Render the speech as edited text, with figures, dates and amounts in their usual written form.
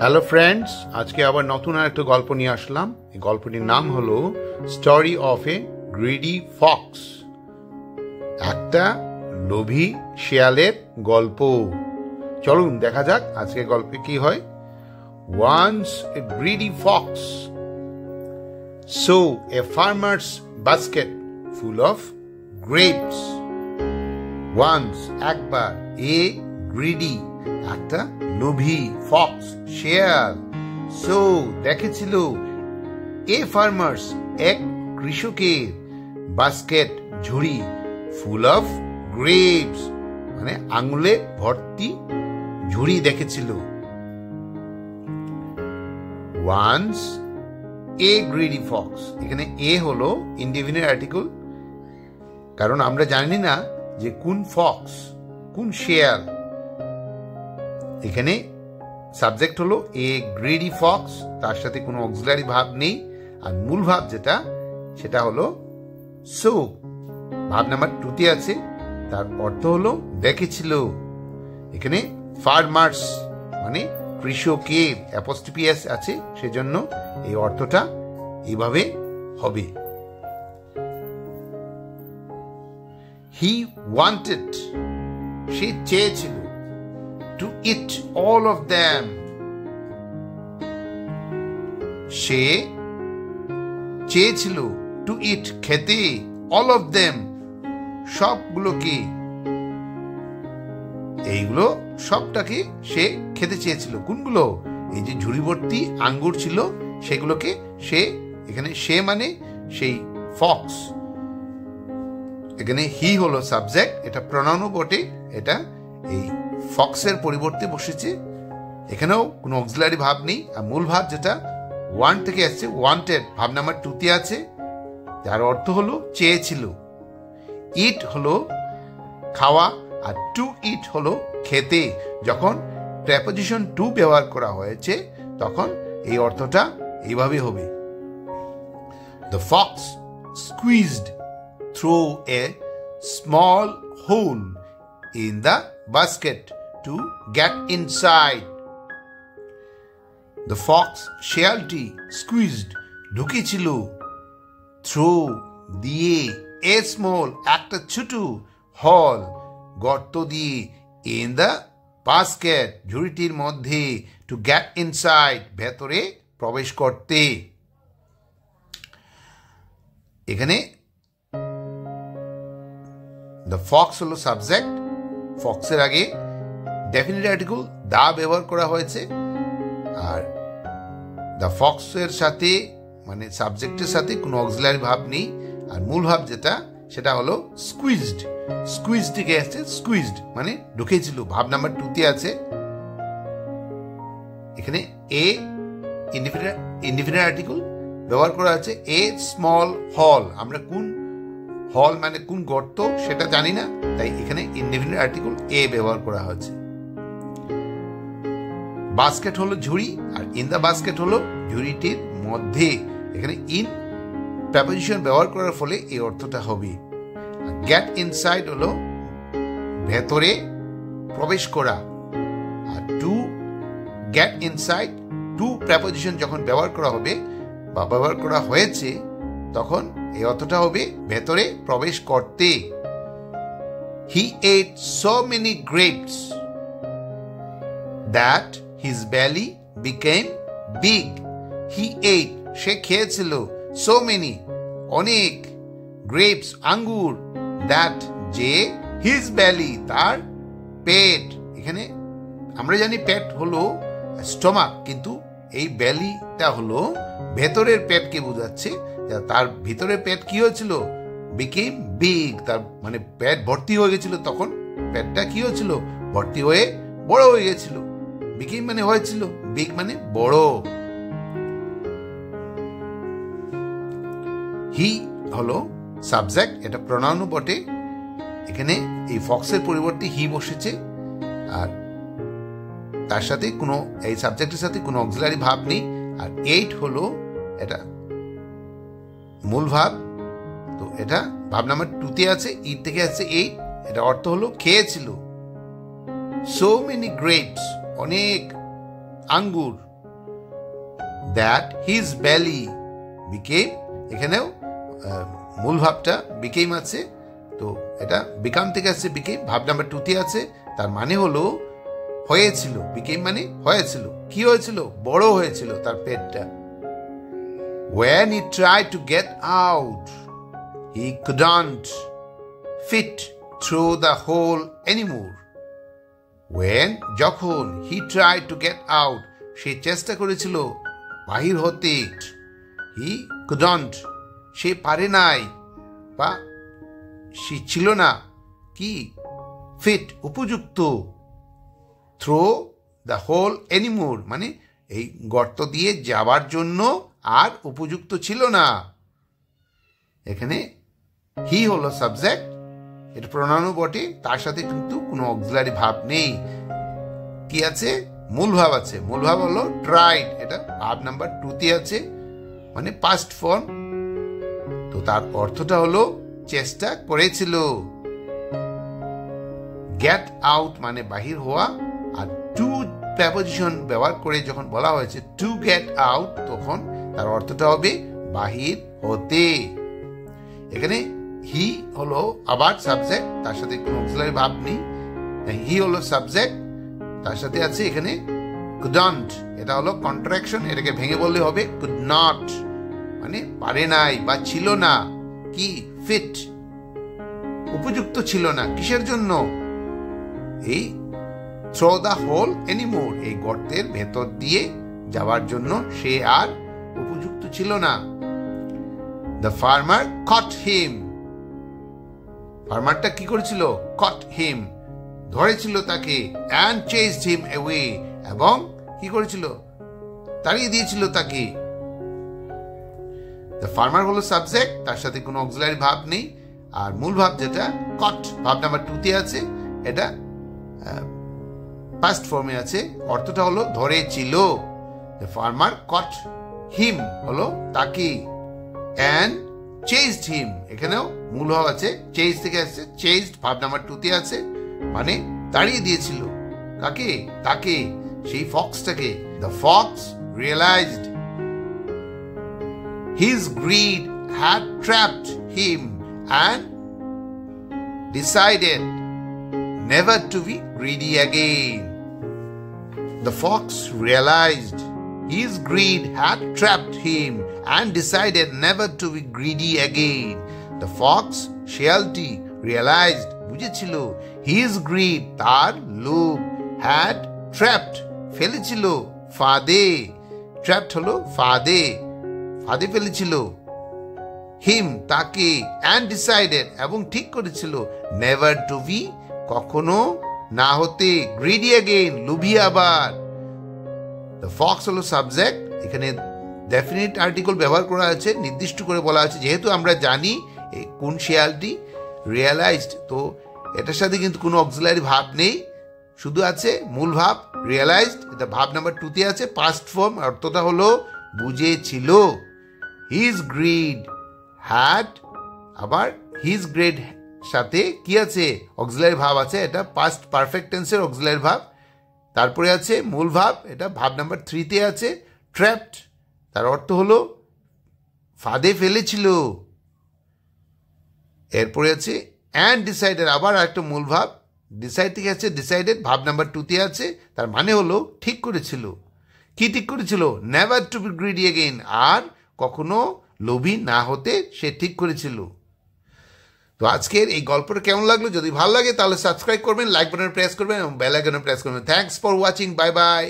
Hello friends, আজকে আবার নতুন আর একটা গল্প নিয়ে আসলাম। এই গল্পটির নাম হলো story of a greedy fox. একটা লোভী শিয়ালের গল্প। চলুন দেখা যাক আজকে গল্পে কি হয়। Once a greedy fox saw a farmer's basket full of grapes. Once একবার a greedy একটা লোভী ফক্স শিয়াল সো দেখেছিল এ ফার্মার্স এক কৃষকের বাস্কেট ঝুড়ি ফুল অফ গ্রেপস মানে আঙুলে ভর্তি ঝুড়ি দেখেছিল। ওয়ান্স এ গ্রিডি ফক্স, এখানে এ হলো ইনডিফিনিট আর্টিকেল, কারণ আমরা জানি না যে কোন ফক্স কোন শিয়াল। এখানে সাবজেক্ট হলো এ গ্রিডি ফক্স, তার সাথে কোনো অক্সিলারি ভাব নেই, আর মূল ভাব যেটা সেটা হলো সো, ভাব নাম্বার 2 আছে, তার অর্থ হলো দেখেছিল। এখানে ফার্মার্স মানে কৃষকের অ্যাপোস্ট্রফি এস আছে, সেজন্য এই অর্থটা এইভাবে হবে। হি ওয়ান্টেড, সে চেয়েছিল, to eat all of them, সে চেয়েছিল to eat খেতে all of them সবগুলোকে, এইগুলো সবটাকে সে খেতে চেয়েছিল। কোনগুলো? এই যে ঝুড়ি ভর্তি আঙ্গুর ছিল সেগুলোকে সে, এখানে সে মানে সেই ফক্স, এখানে হি হলো সাবজেক্ট, এটা প্রনাউনও বটে, এটা এই ফক্সের পরিবর্তে বসেছে। এখানেও কোনো অক্সিলারি ভাব নেই, আর মূল ভাব যেটা ওয়ান থেকে আসছে, ওয়ান্টেড ভাব নাম্বার 2 আছে, যার অর্থ হলো চেয়েছিল। ইট হলো খাওয়া, আর টু ইট হলো খেতে। যখন প্রেপোজিশন টু ব্যবহার করা হয়েছে তখন এই অর্থটা এইভাবে হবে। The fox squeezed through a small hole in the basket to get inside. The fox শিয়ালটি squeezed ঢুকেছিল through দিয়ে a small একটা ছোট হল গর্ত দিয়ে in the basket ঝুড়িটির মধ্যে to get inside ভেতরে প্রবেশ করতে। এখানে the fox হলো সাবজেক্ট, ফক্সের আগে ডেফিনিট আর্টিকেল দা ব্যবহার করা হয়েছে, আর দ্য ফক্সের সাথে মানে সাবজেক্টের সাথে কোনো অক্সিলারি ভাব নেই, আর মূল ভাব যেটা সেটা হলো স্কুইজড। স্কুইজ থেকে আসছে স্কুইজড মানে ঢুকেছিল, ভাব নাম্বার 2 আছে। এখানে এ ইনডিফিনিট আর্টিকেল ব্যবহার করা আছে, এ স্মল হল, আমরা কোন হল মানে কোন গর্ত সেটা জানি না, তাই এখানে ইনডিফিনিট আর্টিকেল এ ব্যবহার করা হয়েছে। বাস্কেট হলো ঝুড়ি, আর ইন দা বাস্কেট হলো ঝুড়িটির মধ্যে। এখানে ইন প্রেপোজিশন ব্যবহার করার ফলে এই অর্থটা হবে। গেট ইনসাইড হলো ভেতরে প্রবেশ করা, আর to get inside to preposition যখন ব্যবহার করা হবে বা ব্যবহার করা হয়েছে তখন এই অর্থটা হবে ভেতরে প্রবেশ করতে। He ate so many grapes that his belly became big. He ate সে খেয়েছিল so many অনেক grapes আঙ্গুর that যে his belly তার পেট, এখানে আমরা জানি পেট হলো স্টমাক, কিন্তু এই বেলিটা হলো ভেতরের পেটকে বোঝাচ্ছে। তার ভিতরে পেট কি হয়েছিল? বিকেম বিগ, তার মানে পেট ভর্তি হয়ে গেছিল, তখন পেটটা কি হয়েছিল? ভর্তি হয়ে বড় হয়ে গেছিল। বিকেম মানে হয়েছিল, বিগ মানে বড়। হি হলো সাবজেক্ট, এটা প্রনাউনও বটে, এখানে এই ফক্সের পরিবর্তে হি বসেছে, আর তার সাথে কোনো এই সাবজেক্টের সাথে কোনো অক্সিলারি ভাব নেই, আর এইট হলো এটা মূল ভাব, তো এটা ভাব নাম্বার 2 আছে, ইট থেকে আসছে এইট, এটা অর্থ হলো খেয়েছিল। সো মেনি গ্রেপস অনেক আঙ্গুর that his belly became, এখানেও মূল ভাবটা became আছে, তো এটা become থেকে আসছে became, ভাব নাম্বার 2 তে আছে, তার মানে হলো হয়েছিল। became মানে হয়েছিল, কি হয়েছিল? বড় হয়েছিল তার পেটটা। when he tried to get out he couldn't fit through the hole anymore. when, যখন, he tried to get out, সে চেষ্টা করেছিল বাহির হতে, he couldn't, সে পারে নাই বা সে ছিল না কি ফিট, উপযুক্ত, থ্রো দ্য হোল এনিমোর মানে এই গর্ত দিয়ে যাবার জন্য আর উপযুক্ত ছিল না। এখানে হি হলো সাবজেক্ট, এটা প্রোনাউনও বটে, তার সাথে কিন্তু কোনো অক্সিলারি ভাব নেই। কি আছে? মূল ভাব আছে। মূল ভাব হলো ট্রাইড, এটা ভাব নাম্বার 2 তে আছে, মানে পাস্ট ফর্ম। তো তার অর্থটা হলো চেষ্টা করেছিল। গেট আউট মানে বাহির হওয়া, আর টু প্রেপোজিশন ব্যবহার করে যখন বলা হয়েছে টু গেট আউট, তখন তার অর্থটা হবে বাহির হতে। এখানে হি হলো আবার সাবজেক্ট, তার সাথে কোনো অক্সিলারি ভাব নেই। হি হলো সাবজেক্ট, তার সাথে আছে এখানে couldn't, এটা হলো কন্ট্রাকশন, এটাকে ভেঙে বললে হবে could not, মানে পারে নাই বা ছিল না কি ফিট, উপযুক্ত ছিল না। কিসের জন্য? এই থ্রো দ্য হোল এনিমোর, এই গর্তের ভেতর দিয়ে যাওয়ার জন্য সে আর উপযুক্ত ছিল না। দ্য ফার্মার কট হিম, ফার্মারটা কি করেছিল? কট হিম, ধরেছিল তাকে, and chased him away, এবং কি করেছিল? তাড়িয়ে দিয়েছিল তাকে। দ্য ফার্মার হলো সাবজেক্ট, তার সাথে কোনো অক্সিলারি ভাব নেই, আর মূল ভাব যেটা কট, ভাব নাম্বার 2 তে আছে, এটা পাস্ট ফর্মে আছে, অর্থটা হলো ধরেছিল। দ্য ফার্মার কট হিম হলো তাকে, and chased him, এখানেও মূল ভাব আছে, চেজ থেকে আসছে, চেজড ভাব নাম্বার 2 তে আছে, মানে তাড়িয়ে দিয়েছিল। কাকে? তাকে, সেই ফক্সটাকে। The fox realised his greed had trapped him and decided never to be greedy again. The fox realized his greed had trapped him and decided never to be greedy again. The fox, শিয়ালটি, realized, বুঝেছিল, his greed, তার লোভ, had trapped, ফেলেছিল, ফাঁদে, trapped হলো ফাঁদে, ফাঁদে ফেলেছিল, him, তাকে, and decided, এবং ঠিক করেছিল, never to be, কখনো না হতে, greedy again, লোভী আবার। The fox হলো সাবজেক্ট, এখানে ডেফিনিট আর্টিকেল ব্যবহার করা আছে, নির্দিষ্ট করে বলা আছে, যেহেতু আমরা জানি কোন শিয়ালটি রিয়েলাইজড, তো এটার সাথে কিন্তু কোনো অক্সিলারি ভাব নেই, শুধু আছে মূল ভাব রিয়েলাইজড, এটা ভাব নাম্বার 2 তে আছে, পাস্ট ফর্ম, অর্থটা হলো বুঝেছিল। হিজ গ্রিড হ্যাড, আবার হিজ গ্রেড সাথে কি আছে? অক্সিলারি ভাব আছে, এটা পাস্ট পারফেক্ট টেন্সের অক্সিলারি ভাব। তারপরে আছে মূল ভাব, এটা ভাব নাম্বার 3 তে আছে, ট্র্যাপড, তার অর্থ হলো ফাঁদে ফেলেছিল। এরপরে আছে অ্যান্ড ডিসাইডেড, আবার একটা মূল ভাব, ডিসাইড থেকে আছে, ডিসাইডেড ভাব নাম্বার 2 তে আছে, তার মানে হলো ঠিক করেছিল। কি ঠিক করেছিল? Never to be greedy again, আর কখনো লোভী না হতে সে ঠিক করেছিল। তো আজকের এই গল্পটা কেমন লাগলো? যদি ভালো লাগে তাহলে সাবস্ক্রাইব করবেন, লাইক বাটনে প্রেস করবেন এবং বেল আইকনে প্রেস করবেন। Thanks for watching, bye bye.